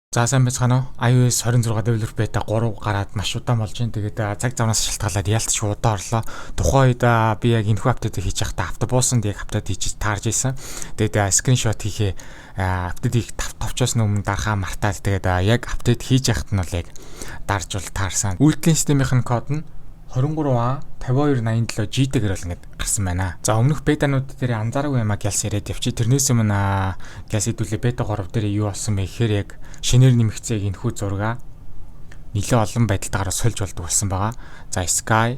За сайн байцгаана уу? iOS 26 developer beta 3 гараад маш удаан болж байна. Тэгээд цаг завнаас шалтгаалаад ялтч удаан орлоо. Тухайн үед би яг энэхүү апдейтыг хийж байхдаа автобуусанд яг апдейт хийж таарж ийсэн. Тэгээд скриншот хийхээ апдейтыг тавчаас өмнө дарахаа мартаад тэгээд яг апдейт хийж яхад нь бол яг дарж бол таарсан. Үйлдлийн системийн код нь 23A 5287 GT-гэр бол ингээд гарсан байна. За өмнөх бетанууд дээр анзаараагүй юм гялс яриад явчих. Тэрнээс өмнө гялс хэдүүлээ бета 3 дээр юу болсон бэ гэхээр яг шинээр нэмэгцээг энэхүү зураг нэлээд олон байдалтаараа сольж болдог болсон байгаа. За Sky,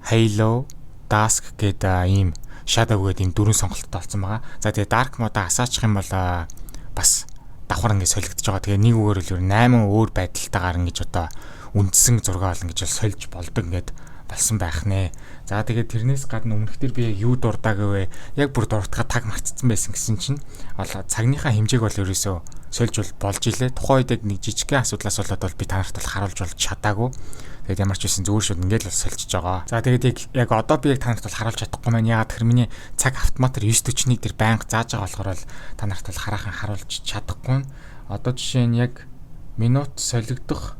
Halo, Dusk гэдэг ийм Shadow гэдэг ийм дөрвөн сонголттой болсон байгаа. За тэгээ Dark mode асаачих юм бол бас давхар ингээд солигдож байгаа. Тэгээ нэг үгээр л 8 өөр байдалтайгаар ингэж одоо үндсэн зураг олно гэж сольж болдог ингээд болсон байх нэ. За тэгээд тэрнээс гадна өмнөхдөр би яг юу дурдаг вэ? Яг бүр дуртахад таг мартцсан байсан гэсэн чинь цагныхаа хэмжээг бол ерөөсөө сольж болж илээ. Тухайн үед яг нэг жижигхэн асуудлаас болоод бол би танарт бол харуулж болж чадаагүй. Тэгээд ямар ч байсан зүгээр шууд ингээд л сольж байгаа. За тэгээд яг одоо би яг танарт бол харуулж чадахгүй маань яагаад тэр миний цаг автоматар 941 дээр байнга зааж байгаа болохоор бол танарт бол хараахан харуулж чадахгүй. Одоо жишээ нь яг минут солигдох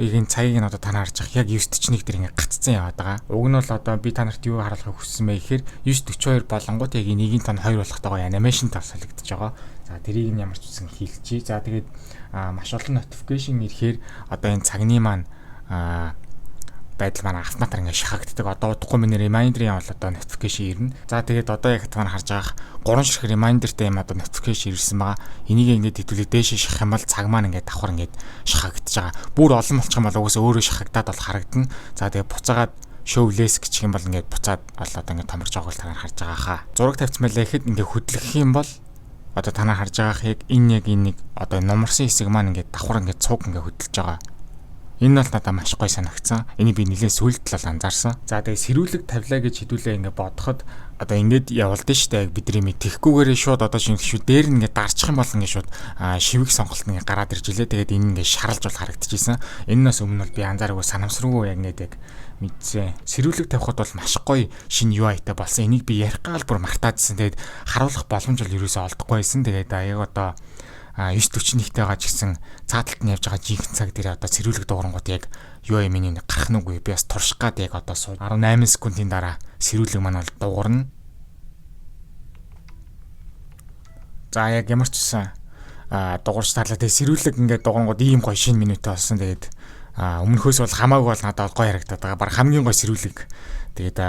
ийм цагийг нь одоо та нар харж байгаа яг 9:41 дээр ингээд гаццсан яваад байгаа. Уг нь бол одоо би та нарт юу харуулахыг хүссэн бэ гэхээр 9:42 болонгууд яг энийг тань 2 болохтойгоо анимашн тав солигдож байгаа. За тэрийг нь ямар ч үсэн хийлчихье. За тэгээд маш олон notification ирэхээр одоо энэ цагны маань байдал маань автоматар ингээд шахагддаг. Одоо удахгүй миний reminder-ийн бол одоо notification ирнэ. За тэгээд одоо яг та нар харж байгаа 3 ширхэг reminder-тэй юм одоо notification ирсэн байгаа. Энийг ингээд хэдүүлээ дээшээ шахах юм бол цаг маань ингээд давхар ингээд шахагдж байгаа. Бүр олон болчих юм бол угсаа өөрөө шахагдаад бол харагдана. За тэгээд буцаагаад show less гэх юм бол ингээд буцаад одоо ингээд томорж байгааг та нар харж байгаа хаа. Зураг тавьсан байлаа гэхэд ингээд хөдлөх юм бол одоо та нар харж байгаах яг энэ нэг одоо номерсын хэсэг маань ингээд давхар ингээд цуг ингээд хөдөлж байгаа. Энэ бол надад маш гоё санагдсан. Энийг би нэлээд сүйд л анзаарсан. За тэгээ сэрүүлэг тавилаа гэж хэдүүлээ ингээд бодоход одоо ингээд явуулдаа штэ бидний мэдхгүйгээрээ шууд одоо шинэ дээр нь ингээд дарчих юм бол ингээд шууд шивэг сонголт нь гараад ирж илээ. Тэгээд энэ ингээд шаралж бол харагдчихсэн. Энээс өмнө бол би анзаараагүй санамсаргүй яг ингээд мэдсэн. Сэрүүлэг тавихад бол маш гоё шинэ UI-тай болсон. Энийг би ярих гал бүр мартаадсэн. Тэгээд харуулах боломж бол ерөөсөө олдохгүй байсан. Тэгээд яг одоо 9:41-тэйгээ ч гэсэн цааталт нь явж байгаа жинхэнэ цаг дээр одоо цэрүүлэг дуурангууд яг UI миний гарах нүггүй би бас турших гад яг одоо 18 секундын дараа цэрүүлэг маань бол дуурна. За яг ямар ч гэсэн дуурч таалаа тэгээ цэрүүлэг ингээд дуурангууд ийм гоё шинэ менютэй болсон. Тэгээд өмнөхөөс бол хамаагүй бол надад гоё харагдаад байгаа. Бараг хамгийн гоё цэрүүлэг. Тэгээд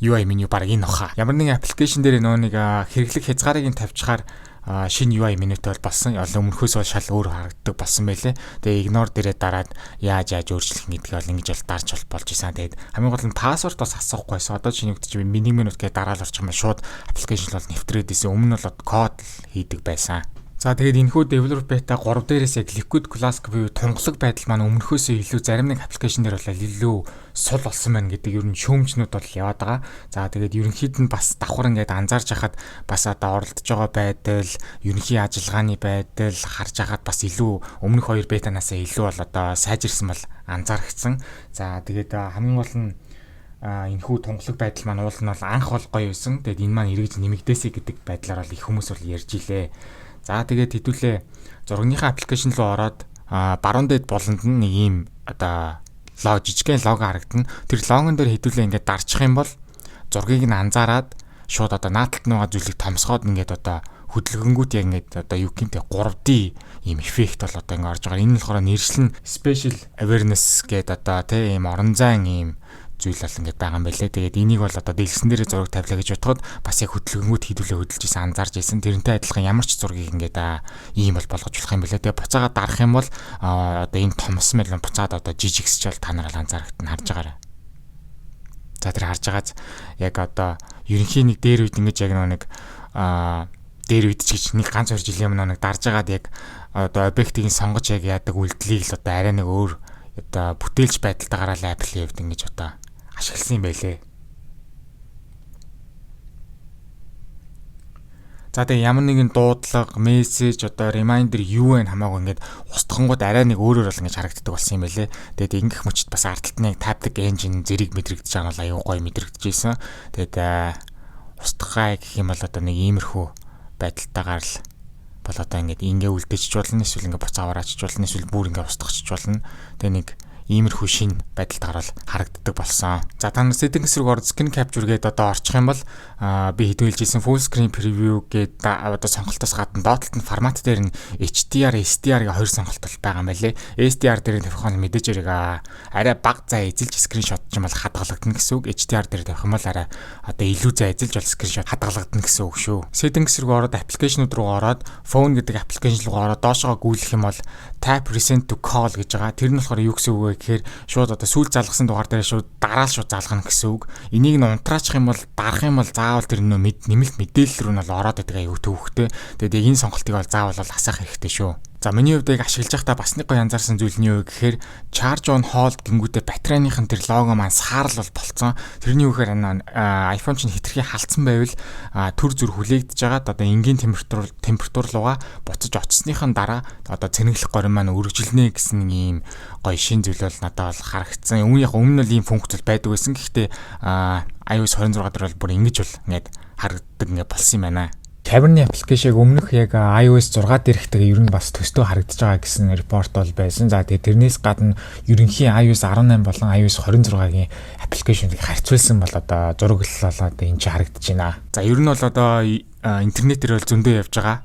UI меню бараг энэ баха. Ямар нэгэн аппликейшн дээр нөө нэг хэрэглэх хязгаарыг нь тавьчихаар шинэ UI менютэй бол болсон. Өмнөхөөс бол шал өөр харагддаг болсон байлээ. Тэгээ ignore дээрээ дараад яаж өөрчлөх гэдгийг бол ингэж бол дарж болж исэн. Тэгээд хамгийн гол нь пассворд бас асуухгүйсэн. Одоо чинь юу гэдэг чинь минут гээд дараал орчих юм шууд аппликейшн бол нэвтрээд исэн. Өмнө нь бол код хийдэг байсан. За тэгээд энэхүү developer beta 3 дээрээс яг liquid classic буюу тунгалаг байдал маань өмнөхөөсөө илүү зарим нэг аппликейшн дээр бол илүү сул болсон байна гэдэг ер нь шүүмжнүүд бол яваад байгаа. За тэгээд ерөнхийд нь бас давхар ингээд анзаарч хахад бас одоо оролдож байгаа байдал, ерөнхий ажиллагааны байдал харж хахад бас илүү өмнөх 2 бетанаасаа илүү бол одоо сайжирсан бол анзаарчихсан. За тэгээд хамгийн гол нь энэхүү тунгалаг байдал маань уул нь бол анх бол гоё байсан. Тэгээд энэ маань эргэж нэмэгдээсэй гэдэг байдлаар бол их хүмүүс бол ярьж илээ. За тэгээд хэдүүлээ зургийнхаа аппликейшн руу ороод баруун дээд болонд нь нэг ийм одоо жижигхэн лого харагдана. Тэр логон дээр хэдүүлээ ингээд дарчих юм бол зургийг нь анзаараад шууд одоо нааталт нугаа зүйлийг томсгоод ингээд одоо хөдөлгөнгүүд яг ингээд одоо юу гэмтэй 3D ийм эффект бол одоо ингээд орж байгаа. Энэ нь болохоор нэршлэн special awareness гэдэг одоо тийм орон зайн ийм зүйл бол ингээд байгаа юм байлээ. Тэгээд энийг бол одоо дэлгэсэн дээрээ зураг тавилаа гэж бодоход бас яг хөдөлгөнгүүд хэдүүлээ хөдөлж исэн анзаарч исэн. Тэрнтэй адилхан ямар ч зургийг ингээд ийм бол болгож болох юм байлээ. Тэгээд буцаагаад дарах юм бол одоо энэ томс мэл буцаад одоо жижигсч бол та нар анзаарахад нь харж байгаарай. За тэр харж байгааз яг одоо ерөнхийн нэг дээр үед ингэж яг нэг дээр үед ч гэж нэг ганц 2 жилийн өмнө нэг дарж байгаад яг одоо объектыг сонгож яг яадаг үйлдэлийг л одоо арай нэг өөр одоо бүтээлч байдалтайгаараа л Apple явд ингэж одоо ашигласан юм байлээ. За тэгээ ямар нэгэн дуудлага, мессеж, одоо reminder юу вэ хамаагүй ингээд устгангууд арай нэг өөрөөр бол ингэж харагддаг болсон юм байлээ. Тэгээд ингэх мөчд бас ардталт нэг taptic engine зэрэг мэдрэгдэж байгаа нь аюу гой мэдрэгдэж ийсэн. Тэгээд устгахаа гэх юм бол одоо нэг иймэрхүү байдалтайгаар л бол одоо ингээд ингээ үлдээчих болно, эсвэл ингээ буцаавар ачиж болно, эсвэл бүр ингээ устгахчих болно. Тэгээ нэг иймэрхүү шин байдалд гарал харагддаг болсон. За та нар settings руу орж screen capture гэдэг одоо орчих юм бол би хэдүүлжсэн full screen preview гэдэг одоо сонголтоос гадна доотлолт нь формат дээр нь HDR, SDR-ийн хоёр сонголт байгаа юм байлээ. SDR дээр тавих нь мэдээж хэрэг арай бага зай эзэлж screenshot ч юм бол хадгалагдана гэсэн үг. HDR дээр тавих юм бол арай одоо илүү зай эзэлж бол screenshot хадгалагдана гэсэн үг шүү. Settings руу ороод application-ууд руу ороод phone гэдэг application руу ороод доошоо гүйлэх юм бол tap resend to call гэж байгаа. Тэр нь болохоор юу гэсэн үг вэ гэхээр шууд одоо сүүл залгасан дугаар дээр шууд дараа л шууд залгана гэсэн үг. Энийг нь унтраачих юм бол дарах юм бол заавал тэр нэмэлт мэдээлэл рүү нь ороод байдаг аюу төвхтэй. Тэгээд энэ сонголтыг бол заавал асаах хэрэгтэй шүү. За миний хувьд ашиглаж байхдаа бас нэг гоё анзаарсан зүйл нь юу гэхээр charge on hold гингүүтээ батарейныхын тэр лого маань саарл бол болцсон. Тэрний үгээр iPhone чинь хитрхи халтсан байвал төр зүр хүлээгдэж байгаад одоо энгийн температур руугаа буцаж очсныхын дараа одоо цэнэглэх горин маань үргэлжилнэ гэсэн ийм гоё шин зүйл бол надад бол харагдсан. Өмнө нь бол ийм функц байдаг байсан. Гэхдээ iOS 26 дээр бол бүр ингэж бол ингээд харагддаг ингээд болсон юм байна. Camera-ны аппликейшнийг өмнөх яг iOS 6 дээрхтэйгээ ер нь бас төстөө харагдаж байгаа гэсэн репорт бол байсан. За тэгээ тэрнээс гадна ерөнхийн iOS 18 болон iOS 26-гийн аппликейшнийг харьцуулсан бол одоо зураг л болоод энэ ч харагдаж байна. За ер нь бол одоо интернетээр бол зөндөө явж байгаа.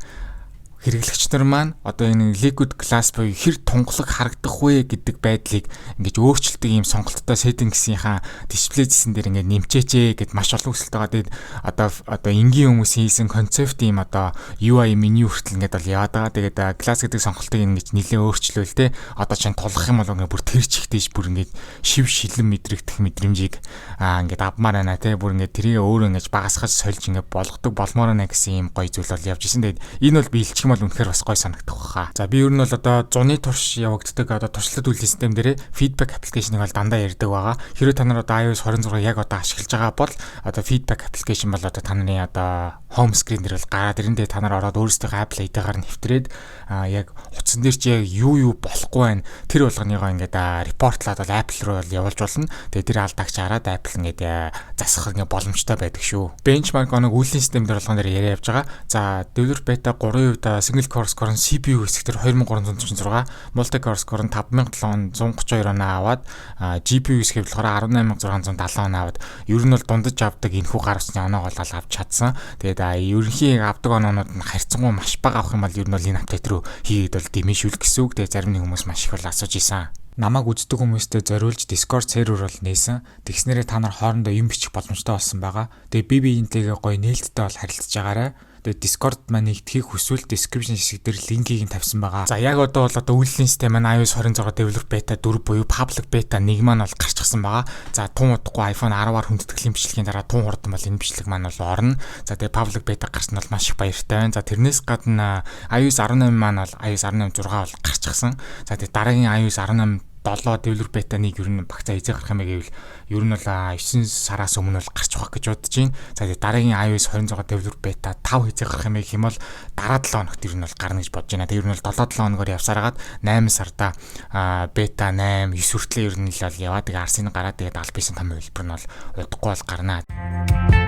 Хэрэглэгч нар маань одоо энэ liquid glass буюу хэр тунгалаг харагдах вэ гэдэг байдлыг ингэж өөрчилдөг ийм сонголттой setting-ийнхаа display зэсэн дээр ингэж нэмчээчээ гэд маш олон хүсэлт байгаа. Тэгээд одоо энгийн хүмүүс хийсэн концепт ийм одоо UI меню хүртэл ингэж бол яваад байгаа. Тэгээд glass гэдэг сонголтыг ингэж нэлээд өөрчлөөл те. Одоо чинь тулах юм бол ингэ бүр тэр чихтэйж бүр ингэж шив шилэн мэдрэгдэх мэдрэмжийг ингэж авмаар байна те. Бүр ингэ тэрийг өөрөө ингэж багасгаж сольж ингэ болгодог болмоор байна гэсэн ийм гоё зүйл бол явж исэн. Тэгээд энэ бол биелчих бол үнэхээр бас гой санагдах баха. За би ер нь бол одоо 100-ны турш явагддаг одоо туршлага үйлдэл систем дээр feedback application-ыг бол дандаа ярьдаг байгаа. Хэрэв та нар одоо iOS 26 яг одоо ашиглаж байгаа бол одоо feedback application бол одоо та нарын одоо home screen дээр бол гараад ирэндээ та нар ороод өөрсдийнхөө Apple ID-гаар нэвтрээд яг утсан дээр чи яг юу болохгүй байна. Тэр болгоныгоо ингээд репортлаад бол Apple руу бол явуулж болно. Тэгээ тэр алдаагч хараад Apple ингээд засах ингээд боломжтой байдаг шүү. Benchmark оног үйлдэл систем дээр болгон дээр яриа явж байгаа. За developer beta 3 хувьд single core score нь CPU хэсэгтэр 2346, multi core score нь 5732 оноо аваад GPU хэсгээр болохоор 18670 оноо аваад ер нь бол дундаж авдаг энэхүү гар усны оноог бол авч чадсан. Тэгээд ерөнхийн авдаг оноонууд нь харьцангуй маш бага авах юм бол ер нь бол энэ апдейт рүү хийгээд бол дэмэшүүл гэсэн үг. Тэгээд зарим нэг хүмүүс маш их бол асууж исэн. Намайг үздэг хүмүүстэй зориулж Discord сервер бол нээсэн. Тэгснээрээ та нар хоорондоо юм бичих боломжтой болсон байгаа. Тэгээ би биентэйгээ гоё нээлттэй бол харилцаж байгаарай. Тэгээд Discord маань нэгтгэхийг хүсвэл description хэсэг дээр линкийг нь тавьсан байгаа. За яг одоо бол үйлдлийн систем маань iOS 26 developer beta 4 буюу public beta 1 маань бол гарчихсан байгаа. За тун удахгүй iPhone 10-аар хүндэтгэлийн бичлэгийн дараа тун хурдан бол энэ бичлэг маань бол орно. За тэгээд public beta гарсан нь бол маш их баяртай байна. За тэрнээс гадна iOS 18 маань бол iOS 18 6 бол гарчихсан. За тэгээд дараагийн iOS 18 7 developer beta-ыг ер нь багцаа эзээ гарах юм гэвэл ер нь бол 9 сараас өмнө бол гарч байгаа гэж бодож байна. За тэгээд дараагийн iOS 26 developer beta 5 эзээ гарах юм гэх юм бол дараа 7 хоногт ер нь бол гарна гэж бодож байна. Тэгээд ер нь бол 7 хоногоор явсараад 8 сарда beta 8 9 хүртэл ер нь л яваад тэгээд RC-ны гараад тэгээд аль бисэн том хэлбэр нь бол удахгүй бол гарна.